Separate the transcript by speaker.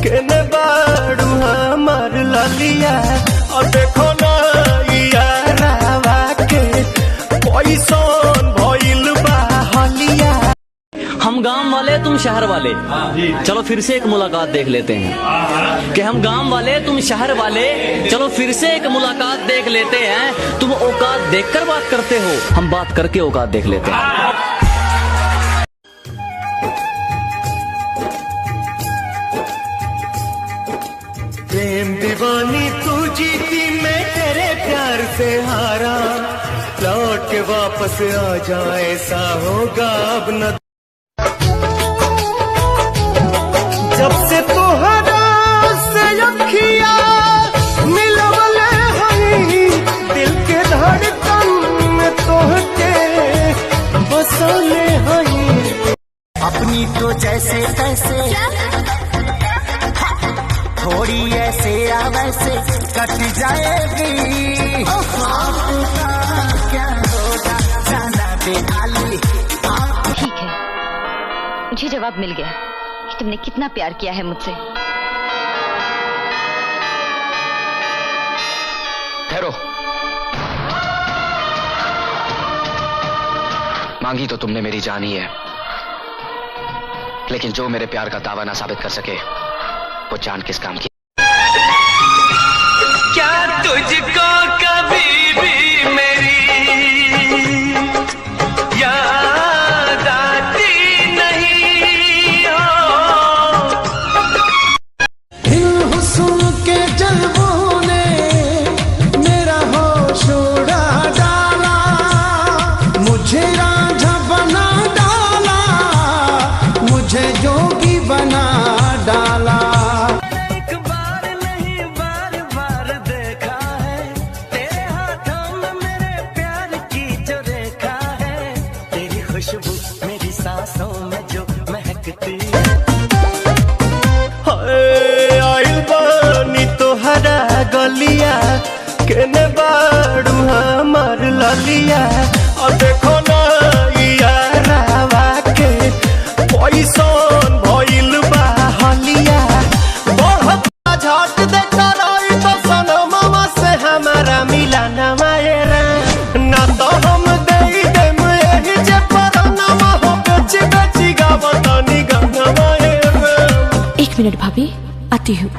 Speaker 1: केने बाड़ू हमार ललिया और देखो ना यारावा के पैसन भइल बा हलिया।
Speaker 2: हम गांव वाले तुम शहर वाले, चलो फिर से एक मुलाकात देख लेते हैं। कि हम गांव वाले तुम शहर वाले, चलो फिर से एक मुलाकात देख लेते हैं। तुम औकात देखकर बात करते हो, हम बात करके औकात देख लेते हैं।
Speaker 1: प्रेम दीवानी तू जीती, मैं तेरे प्यार से हारा। लौट के वापस आ जा, ऐसा होगा अब न। जब से तोहरा से अखिया मिलवले हई, दिल के धड़कन में तोहके बसले हई।
Speaker 3: अपनी तो जैसे तैसे थोड़ी ऐसे या वैसे कट जाएगी। आपका क्या होगा जाना बेहाली।
Speaker 4: ठीक है, मुझे जवाब मिल गया कि तुमने कितना प्यार किया है मुझसे।
Speaker 5: ठहरो, मांगी तो तुमने मेरी जान ही है, लेकिन जो मेरे प्यार का दावा ना साबित कर सके वो जान किस काम की।
Speaker 1: क्या तुझको कभी भी मेरी याद आती नहीं हो?
Speaker 3: इन हुस्न के जलवों ने मेरा होश उड़ा डाला, मुझे रांझा बना डाला, मुझे जोगी बना डाला।
Speaker 1: एक बार नहीं बार बार देखा है, तेरे हाथों में मेरे प्यार की जो रेखा है। तेरी खुशबू मेरी सांसों में जो महकती है। आइल बानी तोहरा गलिया, केने बाड़ू हमार ललिया और देखो ना यारावा के पैसन भइल बा हलिया। बहुत झट देखा रही तो सनमवा से हमारा मिला न मायरा, ना तो हम दे देम यही जे परनमा हो बेची बेची गावतनी गंगा मायरा।
Speaker 4: 1 मिनट भाभी, आती हूँ।